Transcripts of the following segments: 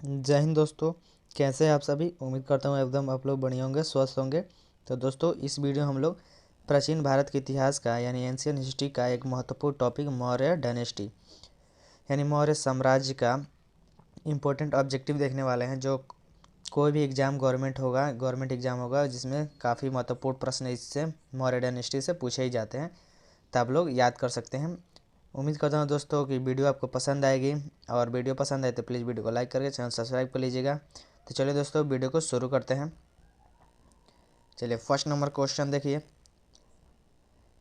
जय हिंद दोस्तों। कैसे हैं आप सभी? उम्मीद करता हूँ एकदम आप लोग बढ़िया होंगे, स्वस्थ होंगे। तो दोस्तों, इस वीडियो हम लोग प्राचीन भारत के इतिहास का यानी एंशियन हिस्ट्री का एक महत्वपूर्ण टॉपिक मौर्य डायनेस्टी यानी मौर्य साम्राज्य का इम्पोर्टेंट ऑब्जेक्टिव देखने वाले हैं। जो कोई भी गवर्नमेंट एग्जाम होगा जिसमें काफ़ी महत्वपूर्ण प्रश्न इससे मौर्य डायनेस्टी से पूछे ही जाते हैं, तो आप लोग याद कर सकते हैं। उम्मीद करता हूँ दोस्तों कि वीडियो आपको पसंद आएगी, और वीडियो पसंद आए तो प्लीज़ वीडियो को लाइक करके चैनल सब्सक्राइब कर लीजिएगा। तो चलिए दोस्तों, वीडियो को शुरू करते हैं। चलिए, फर्स्ट नंबर क्वेश्चन देखिए,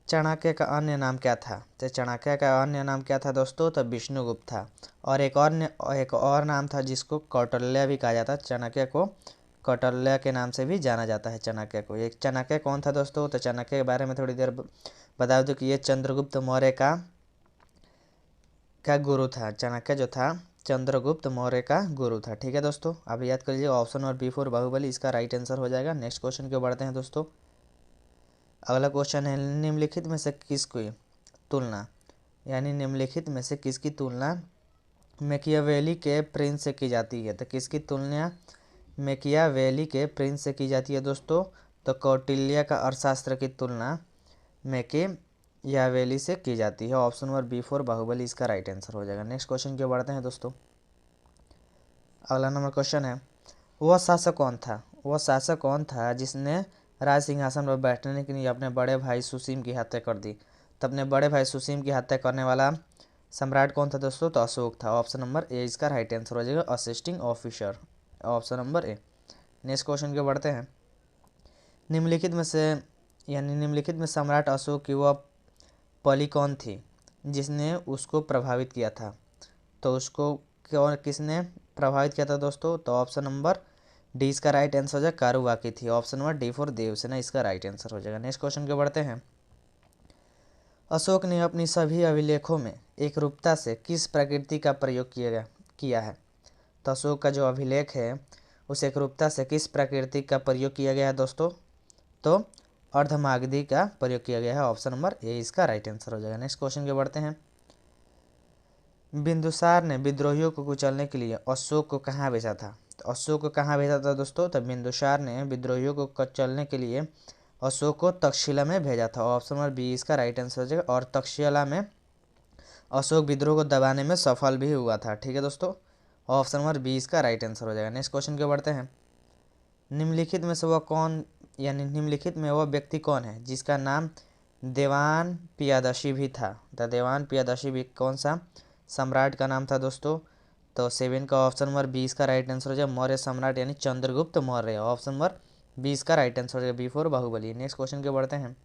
चाणक्य का अन्य नाम क्या था? तो चाणक्य का अन्य नाम क्या था दोस्तों? तो विष्णुगुप्त था। और एक और नाम था जिसको कौटिल्य भी कहा जाता है। चाणक्य को कौटिल्य के नाम से भी जाना जाता है। चाणक्य को, एक चाणक्य कौन था दोस्तों? तो चाणक्य के बारे में थोड़ी देर बता दूं कि ये चंद्रगुप्त मौर्य का गुरु था। चाणक्य जो था चंद्रगुप्त मौर्य का गुरु था। ठीक है दोस्तों, आप याद कर लीजिए। ऑप्शन और B4 बाहुबली इसका राइट आंसर हो जाएगा। नेक्स्ट क्वेश्चन की ओर बढ़ते हैं दोस्तों। अगला क्वेश्चन है, निम्नलिखित में से किसकी तुलना यानी निम्नलिखित में से किसकी तुलना मैकियावेली के प्रिंस से की जाती है? तो किसकी तुलना मैकियावेली के प्रिंस से की जाती है दोस्तों? तो कौटिल्य का अर्थशास्त्र की तुलना मैकियावेली से की जाती है। ऑप्शन नंबर B4 बाहुबली इसका राइट आंसर हो जाएगा। नेक्स्ट क्वेश्चन की ओर बढ़ते हैं दोस्तों। अगला नंबर क्वेश्चन है, वह शासक कौन था जिसने राज सिंहासन पर बैठने के लिए अपने बड़े भाई सुसीम की हत्या कर दी? तो अपने बड़े भाई सुसीम की हत्या करने वाला सम्राट कौन था दोस्तों? तो अशोक था। ऑप्शन नंबर ए इसका राइट आंसर हो जाएगा, assisting officer. Option number A. Next question के बढ़ते हैं। निम्नलिखित में सम्राट अशोक की वह पली कौन थी जिसने उसको प्रभावित किया था? तो उसको किसने प्रभावित किया था दोस्तों? तो ऑप्शन नंबर डी इसका राइट आंसर हो जाएगा, कारुवाकी थी। ऑप्शन नंबर D4 देवसेना इसका राइट आंसर हो जाएगा। नेक्स्ट क्वेश्चन के बढ़ते हैं। अशोक ने अपनी सभी अभिलेखों में एकरूपता से किस प्रकृति का प्रयोग किया है? तो अशोक का जो अभिलेख है उस एकरूपता से किस प्रकृति का प्रयोग किया गया है दोस्तों? तो अर्धमागधी का प्रयोग किया गया है। ऑप्शन नंबर ए इसका राइट आंसर हो जाएगा। नेक्स्ट क्वेश्चन के बढ़ते हैं। बिंदुसार ने विद्रोहियों को कुचलने के लिए अशोक को कहाँ भेजा था? तो अशोक को कहाँ भेजा था दोस्तों? तो बिंदुसार ने विद्रोहियों को कुचलने के लिए अशोक को तक्षशिला में भेजा था। ऑप्शन नंबर बी इसका राइट आंसर हो जाएगा। और तक्षशिला में अशोक विद्रोह को दबाने में सफल भी हुआ था। ठीक है दोस्तों, ऑप्शन नंबर बी इसका राइट आंसर हो जाएगा। नेक्स्ट क्वेश्चन के बढ़ते हैं। निम्नलिखित में वह व्यक्ति कौन है जिसका नाम देवान पियादशी भी था? द देवान पियादशी भी कौन सा सम्राट का नाम था दोस्तों? तो 7 का ऑप्शन नंबर 20 का राइट आंसर हो जाएगा, मौर्य सम्राट यानी चंद्रगुप्त मौर्य। ऑप्शन नंबर 20 का राइट आंसर हो जाएगा, B4 बाहुबली। नेक्स्ट क्वेश्चन के बढ़ते हैं।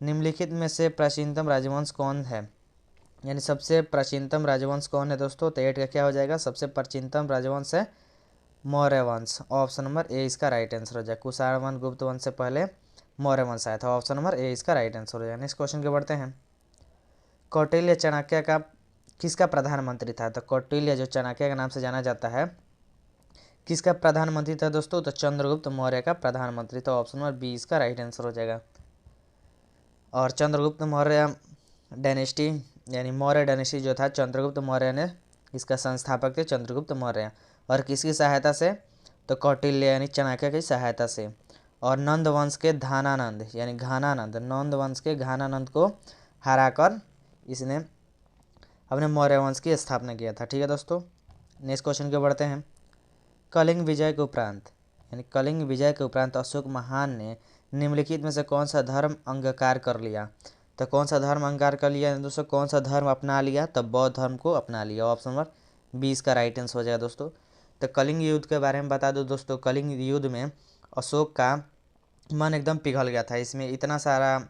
निम्नलिखित में से प्राचीनतम राजवंश कौन है यानी सबसे प्राचीनतम राजवंश कौन है दोस्तों? तो 8 का क्या हो जाएगा? सबसे प्राचीनतम राजवंश है मौर्य वंश। ऑप्शन नंबर ए इसका राइट आंसर हो जाएगा। कुषाण वंश गुप्त वंश से पहले मौर्य वंश आया था। ऑप्शन नंबर ए इसका राइट आंसर हो जाएगा। नेक्स्ट क्वेश्चन के बढ़ते हैं। कौटिल्य चाणक्य का किसका प्रधानमंत्री था? तो कौटिल्य जो चाणक्य के नाम से जाना जाता है, किसका प्रधानमंत्री था दोस्तों? तो चंद्रगुप्त मौर्य का प्रधानमंत्री था। ऑप्शन नंबर बी इसका राइट आंसर हो जाएगा। और चंद्रगुप्त मौर्य डायनेस्टी यानी मौर्य डायनेस्टी जो था, चंद्रगुप्त मौर्य ने इसका संस्थापक थे चंद्रगुप्त मौर्य। और किसकी सहायता से? तो कौटिल्य यानी चाणक्य की सहायता से। और नंद वंश के घानानंद यानी नंद वंश के घानानंद को हराकर इसने अपने मौर्य वंश की स्थापना किया था। ठीक है दोस्तों, नेक्स्ट क्वेश्चन के बढ़ते हैं। कलिंग विजय के उपरांत अशोक महान ने निम्नलिखित में से कौन सा धर्म अंगीकार कर लिया? तो कौन सा धर्म अंगीकार कर लिया दोस्तों? कौन सा धर्म अपना लिया? तो बौद्ध धर्म को अपना लिया। ऑप्शन नंबर 20 का राइट आंसर हो जाएगा दोस्तों। तो कलिंग युद्ध के बारे में बता दो दोस्तों। कलिंग युद्ध में अशोक का मन एकदम पिघल गया था। इसमें इतना सारा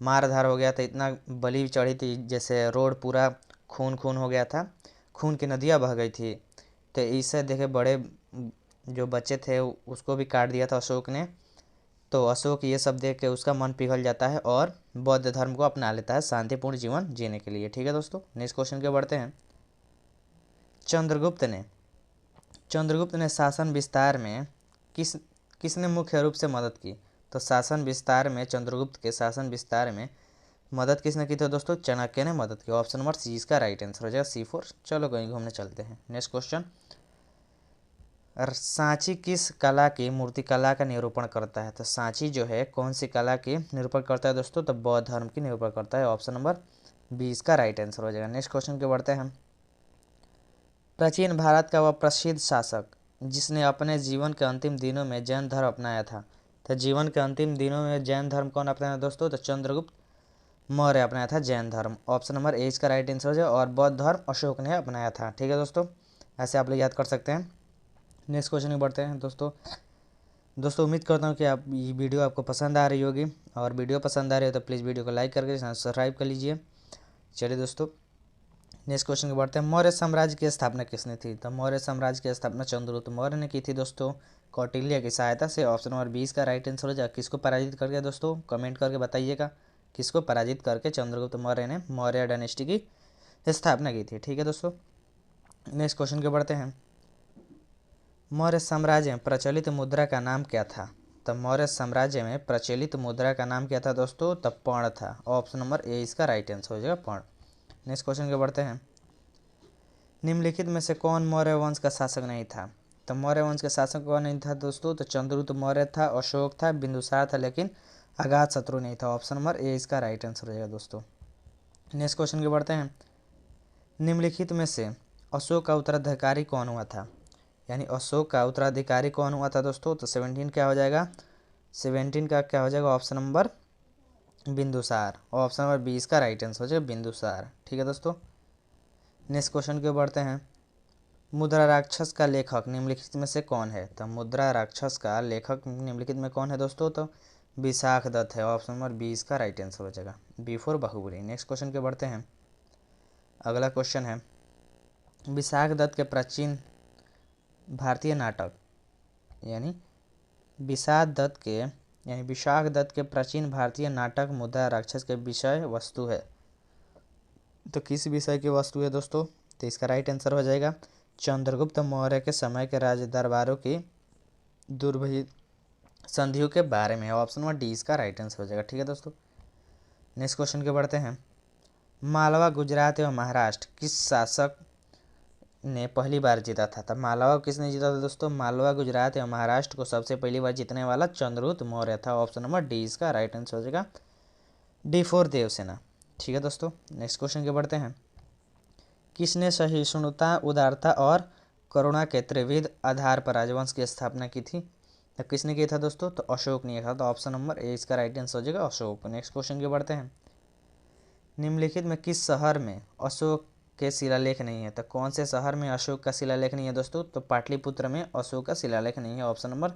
मार धार हो गया था, इतना बलि चढ़ी थी, जैसे रोड पूरा खून खून हो गया था, खून की नदियाँ बह गई थी। तो इससे देखे बड़े जो बच्चे थे उसको भी काट दिया था अशोक ने। तो अशोक ये सब देख के उसका मन पिघल जाता है और बौद्ध धर्म को अपना लेता है शांतिपूर्ण जीवन जीने के लिए। ठीक है दोस्तों, नेक्स्ट क्वेश्चन के बढ़ते हैं। चंद्रगुप्त ने शासन विस्तार में किसने मुख्य रूप से मदद की? तो चंद्रगुप्त के शासन विस्तार में मदद किसने की थी दोस्तों? चाणक्य ने मदद की। ऑप्शन नंबर सी इसका राइट आंसर हो जाएगा, C4। चलो कहीं घूमने चलते हैं। Next question. सांची किस कला की मूर्तिकला का निरूपण करता है? तो सांची जो है कौन सी कला की निरूपण करता है दोस्तों? तो बौद्ध धर्म की निरूपण करता है। ऑप्शन नंबर 20 का राइट आंसर हो जाएगा। नेक्स्ट क्वेश्चन के बढ़ते हैं। प्राचीन भारत का वह प्रसिद्ध शासक जिसने अपने जीवन के अंतिम दिनों में जैन धर्म अपनाया था। तो जीवन के अंतिम दिनों में जैन धर्म कौन अपनाया दोस्तों? तो चंद्रगुप्त मौर्य अपनाया था जैन धर्म। ऑप्शन नंबर ए इसका राइट आंसर हो जाएगा। और बौद्ध धर्म अशोक ने अपनाया था। ठीक है दोस्तों, ऐसे आप लोग याद कर सकते हैं। नेक्स्ट क्वेश्चन में बढ़ते हैं दोस्तों उम्मीद करता हूँ कि आप ये वीडियो आपको पसंद आ रही होगी, और वीडियो पसंद आ रही है तो प्लीज़ वीडियो को लाइक करके सब्सक्राइब कर लीजिए। चलिए दोस्तों नेक्स्ट क्वेश्चन को बढ़ते हैं। मौर्य साम्राज्य की स्थापना किसने थी? तो मौर्य साम्राज्य की स्थापना चंद्रगुप्त मौर्य ने की थी दोस्तों, कौटिल्य की सहायता से। ऑप्शन नंबर 20 का राइट आंसर हो जाएगा। किसको पराजित करके दोस्तों? कमेंट करके बताइएगा किसको पराजित करके चंद्रगुप्त मौर्य ने मौर्य डायनेस्टी की स्थापना की थी। ठीक है दोस्तों, नेक्स्ट क्वेश्चन के बढ़ते हैं। मौर्य साम्राज्य में प्रचलित मुद्रा का नाम क्या था? तो मौर्य साम्राज्य में प्रचलित मुद्रा का नाम क्या था दोस्तों? तब पर्ण था। ऑप्शन नंबर ए इसका राइट आंसर हो जाएगा, पर्ण। नेक्स्ट क्वेश्चन के बढ़ते हैं। निम्नलिखित में से कौन मौर्य वंश का शासक नहीं था? तो मौर्य वंश का शासक कौन नहीं था दोस्तों? तो चंद्रगुप्त मौर्य था, अशोक था, बिंदुसार था, लेकिन अजातशत्रु नहीं था। ऑप्शन नंबर ए इसका राइट आंसर हो जाएगा दोस्तों। नेक्स्ट क्वेश्चन के बढ़ते हैं। निम्नलिखित में से अशोक का उत्तराधिकारी कौन हुआ था? यानी अशोक का उत्तराधिकारी कौन हुआ था दोस्तों? तो 17 क्या हो जाएगा? 17 का क्या हो जाएगा? Option number Bindusar. Option number 20 का राइट आंसर हो जाएगा बिंदुसार। ठीक है दोस्तों, नेक्स्ट क्वेश्चन के बढ़ते हैं। मुद्रा राक्षस का लेखक निम्नलिखित में से कौन है? तो मुद्रा राक्षस का लेखक निम्नलिखित में कौन है दोस्तों? तो विशाख दत्त है। ऑप्शन नंबर 20 का राइट आंसर हो जाएगा, बिफोर बाहुबली। नेक्स्ट क्वेश्चन के बढ़ते हैं। अगला क्वेश्चन है, विशाख दत्त के प्राचीन भारतीय नाटक यानी विशाख दत्त के प्राचीन भारतीय नाटक मुद्रा राक्षस के विषय वस्तु है। तो किस विषय की वस्तु है दोस्तों? तो इसका राइट आंसर हो जाएगा चंद्रगुप्त मौर्य के समय के राज दरबारों की दुर्भेद संधियों के बारे में। ऑप्शन नंबर डी इसका राइट आंसर हो जाएगा। ठीक है दोस्तों, नेक्स्ट क्वेश्चन के बढ़ते हैं। मालवा, गुजरात एवं महाराष्ट्र किस शासक ने पहली बार जीता था? तब मालवा किसने जीता था दोस्तों? मालवा, गुजरात एवं महाराष्ट्र को सबसे पहली बार जीतने वाला चंद्रगुप्त मौर्य था। ऑप्शन नंबर डी इसका राइट आंसर हो जाएगा, डी फोर देवसेना। ठीक है दोस्तों, नेक्स्ट क्वेश्चन के बढ़ते हैं। किसने सहिष्णुता, उदारता और करुणा के त्रिविध आधार पर राजवंश की स्थापना की थी? तो किसने किया था दोस्तों? तो अशोक ने किया था। तो ऑप्शन नंबर ए इसका राइट आंसर हो जाएगा, अशोक। नेक्स्ट क्वेश्चन के बढ़ते हैं। निम्नलिखित में किस शहर में अशोक के शिलालेख नहीं है? तो कौन से शहर में अशोक का शिलालेख नहीं है दोस्तों? तो पाटलिपुत्र में अशोक का शिलालेख नहीं है। ऑप्शन नंबर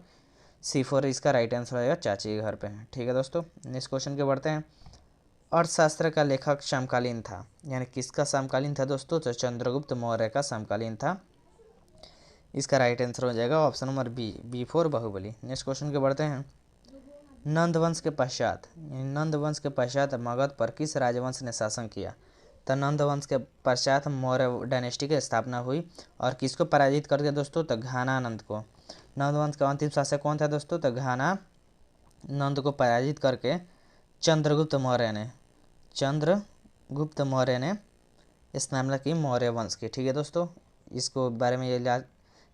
C4 इसका राइट आंसर रहेगा, चाची के घर पे है। ठीक है दोस्तों, नेक्स्ट क्वेश्चन के बढ़ते हैं। अर्थशास्त्र का लेखक समकालीन था, यानी किसका समकालीन था दोस्तों? तो चंद्रगुप्त मौर्य का समकालीन था। इसका राइट आंसर हो जाएगा option number B, B for Baahubali. Next question के बढ़ते हैं। नंद वंश के पश्चात मगध पर किस राजवंश ने शासन किया? तो नंद वंश के पश्चात मौर्य डायनेस्टी की स्थापना हुई, और किसको पराजित कर दिया दोस्तों? तो घानानंद को। नंद वंश का अंतिम शासक कौन था दोस्तों? तो घानानंद को पराजित करके चंद्रगुप्त मौर्य ने स्थापना की मौर्य वंश की। ठीक है दोस्तों, इसको बारे में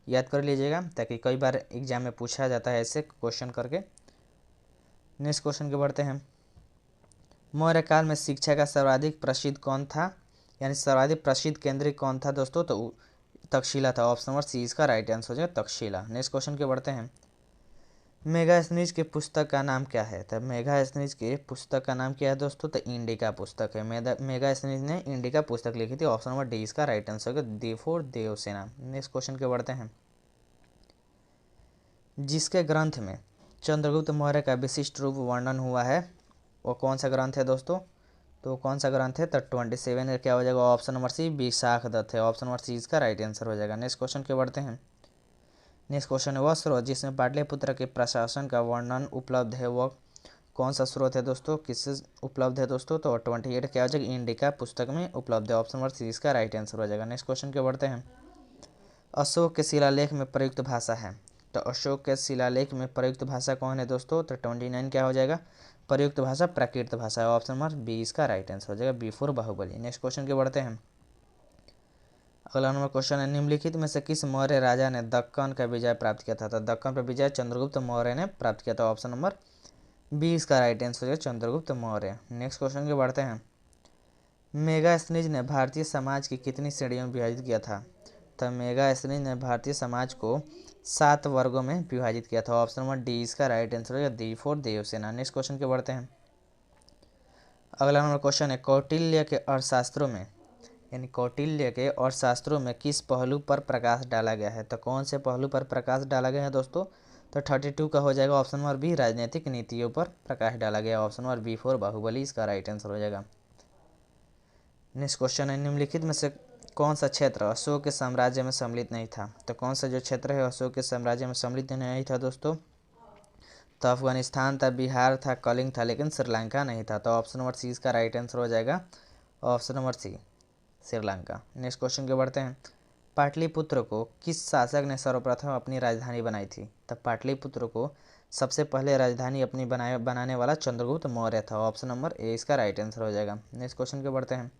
याद कर लीजिएगा, ताकि कई बार एग्जाम में पूछा जाता है ऐसे क्वेश्चन करके। नेक्स्ट क्वेश्चन के बढ़ते हैं। मौर्य काल में शिक्षा का सर्वाधिक प्रसिद्ध कौन था, यानी सर्वाधिक प्रसिद्ध केंद्र कौन था दोस्तों? तो तक्षशिला था। ऑप्शन नंबर सी इसका राइट आंसर हो जाएगा, तक्षशिला। नेक्स्ट क्वेश्चन के बढ़ते हैं। मेगास्थनीज की पुस्तक का नाम क्या है? तो मेगास्थनीज की पुस्तक का नाम क्या है दोस्तों? तो इंडिका पुस्तक है। मेगास्थनीज ने इंडिका पुस्तक लिखी थी। ऑप्शन नंबर डी इसका राइट आंसर होगा, D4 देवसेना। नेक्स्ट क्वेश्चन के बढ़ते हैं। जिसके ग्रंथ में चंद्रगुप्त मौर्य का विशिष्ट रूप वर्णन हुआ है, वो कौन सा ग्रंथ है दोस्तों? तो कौन सा ग्रंथ है? तो 27 क्या हो जाएगा? Option number C, Vishakh Datt है। ऑप्शन नंबर सी इसका राइट आंसर हो जाएगा। नेक्स्ट क्वेश्चन के बढ़ते हैं। नेक्स्ट क्वेश्चन है, वह स्रोत जिसमें पाटलिपुत्र के प्रशासन का वर्णन उपलब्ध है, वह कौन सा स्रोत है दोस्तों? किससे उपलब्ध है दोस्तों? तो 28 क्या हो जाएगा? इंडिका पुस्तक में उपलब्ध है। ऑप्शन नंबर सी इसका राइट आंसर हो जाएगा। नेक्स्ट क्वेश्चन के बढ़ते हैं। अशोक के शिलालेख में प्रयुक्त भाषा है, तो अशोक के शिलालेख में प्रयुक्त भाषा कौन है दोस्तों? तो 29 क्या हो जाएगा? प्रयुक्त भाषा प्राकृत भाषा है। ऑप्शन नंबर बी इसका राइट आंसर हो जाएगा, बिफोर बाहुबली। नेक्स्ट क्वेश्चन के बढ़ते हैं। अगला नंबर क्वेश्चन है, निम्नलिखित में से किस मौर्य राजा ने दक्कन का विजय प्राप्त किया था? तो दक्कन पर विजय चंद्रगुप्त मौर्य ने प्राप्त किया था। ऑप्शन नंबर 20 का राइट आंसर है चंद्रगुप्त मौर्य। नेक्स्ट क्वेश्चन के बढ़ते हैं। मेगास्थनीज ने भारतीय समाज की कितनी श्रेणियों में विभाजित किया था? तो मेगास्थनीज ने भारतीय समाज को 7 वर्गों में विभाजित किया था। ऑप्शन नंबर डी इसका राइट आंसर है, D for Devsena. Next question के बढ़ते हैं। अगला नंबर क्वेश्चन है, कौटिल्य के अर्थशास्त्रों में यानी कौटिल्य के अर्थशास्त्रों में किस पहलू पर प्रकाश डाला गया है? तो कौन से पहलू पर प्रकाश डाला गया है दोस्तों? तो 32 का हो जाएगा ऑप्शन नंबर बी, राजनीतिक नीतियों पर प्रकाश डाला गया। Option number B for Baahubali इसका राइट आंसर हो जाएगा। नेक्स्ट क्वेश्चन है, निम्नलिखित में से कौन सा क्षेत्र अशोक के साम्राज्य में सम्मिलित नहीं था? तो कौन सा जो क्षेत्र है अशोक के साम्राज्य में सम्मिलित नहीं था दोस्तों? तो अफगानिस्तान था, बिहार था, कलिंग था, लेकिन श्रीलंका नहीं था। तो ऑप्शन नंबर सी इसका राइट आंसर हो जाएगा, option number C Sri Lanka. Next question के बढ़ते हैं। पाटलिपुत्र को किस शासक ने सर्वप्रथम अपनी राजधानी बनाई थी? तो पाटलिपुत्र को सबसे पहले राजधानी अपनी बनाने वाला चंद्रगुप्त मौर्य था। ऑप्शन नंबर ए इसका राइट आंसर हो जाएगा। नेक्स्ट क्वेश्चन के बढ़ते हैं।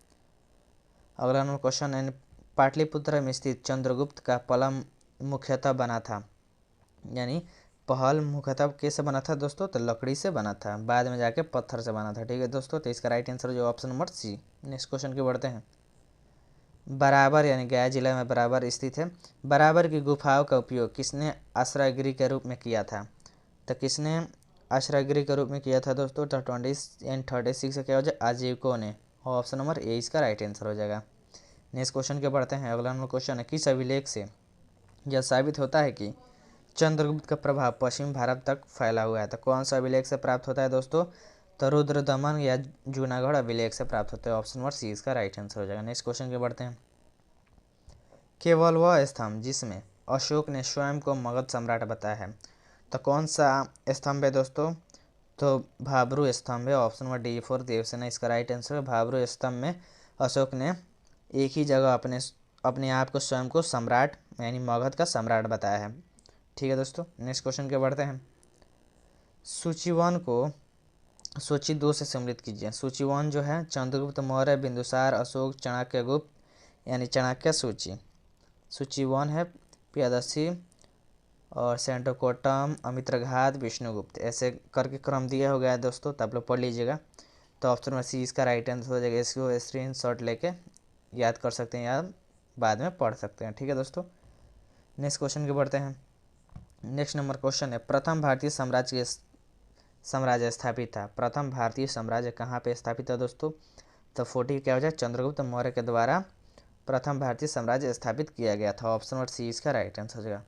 अगला नंबर क्वेश्चन है, पाटलिपुत्र में स्थित चंद्रगुप्त का पलम मुख्यतः बना था, यानी पहल मुख्यतः कैसे बना था दोस्तों? तो लकड़ी से बना था, बाद में जाके पत्थर से बना था। ठीक है दोस्तों, तो इसका राइट आंसर जो option number C. Next question के बढ़ते हैं। बराबर यानी गया जिला में बराबर स्थित है, बराबर की गुफाओं का उपयोग किसने आश्रयगृह के रूप में किया था? तो किसने आश्रयगृह के रूप में किया था दोस्तों? तो 20 एंड 36 का क्या हो जाए, आजीविकों ने। ऑप्शन नंबर ए इसका राइट आंसर हो जाएगा। नेक्स्ट क्वेश्चन के बढ़ते हैं। अगला नंबर क्वेश्चन है, किस अभिलेख से यह साबित होता है कि चंद्रगुप्त का प्रभाव पश्चिम भारत तक फैला हुआ है? तो कौन सा अभिलेख से प्राप्त होता है दोस्तों? तो रुद्रदमन या जूनागढ़ अभिलेख से प्राप्त होता है। ऑप्शन नंबर सी इसका राइट आंसर हो जाएगा। नेक्स्ट क्वेश्चन के बढ़ते हैं। केवल वह स्तंभ जिसमें अशोक ने स्वयं को मगध सम्राट बताया है, तो कौन सा स्तंभ है दोस्तों? तो भाब्रू स्तंभ है। Option number D for Devsena इसका राइट आंसर है। भाब्रू स्तंभ में अशोक ने एक ही जगह अपने आप को स्वयं को सम्राट यानी मगध का सम्राट बताया है। ठीक है दोस्तों, नेक्स्ट क्वेश्चन के बढ़ते हैं। सूची 1 को सूची 2 से सम्मिलित कीजिए। सूची 1 जो है, चंद्रगुप्त मौर्य, बिंदुसार, अशोक, चाणक्य गुप्त यानी चाणक्य सूची। सूची 1 है प्रियदर्शी और सेंटोकोटम, अमित्रघात, विष्णुगुप्त, ऐसे करके क्रम दिया हो गया है दोस्तों, तो आप लोग पढ़ लीजिएगा। तो ऑप्शन नंबर सी इसका राइट आंसर हो जाएगा। इसको स्क्रीन शॉट लेके याद कर सकते हैं या बाद में पढ़ सकते हैं। ठीक है दोस्तों, नेक्स्ट क्वेश्चन के बढ़ते हैं। नेक्स्ट नंबर क्वेश्चन है, प्रथम भारतीय साम्राज्य स्थापित था। प्रथम भारतीय साम्राज्य कहाँ पे स्थापित था दोस्तों? तो 40 क्या हो जाए, चंद्रगुप्त मौर्य के द्वारा प्रथम भारतीय साम्राज्य स्थापित किया गया था। ऑप्शन नंबर सी इसका राइट आंसर हो जाएगा।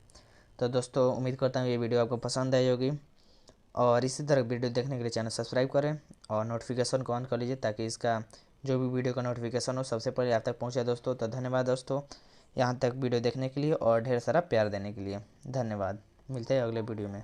तो दोस्तों उम्मीद करता हूँ ये वीडियो आपको पसंद आई होगी, और इसी तरह वीडियो देखने के लिए चैनल सब्सक्राइब करें और नोटिफिकेशन को ऑन कर लीजिए, ताकि इसका जो भी वीडियो का नोटिफिकेशन हो सबसे पहले आप तक पहुँचे दोस्तों। तो धन्यवाद दोस्तों, यहाँ तक वीडियो देखने के लिए और ढेर सारा प्यार देने के लिए। धन्यवाद, मिलते हैं अगले वीडियो में।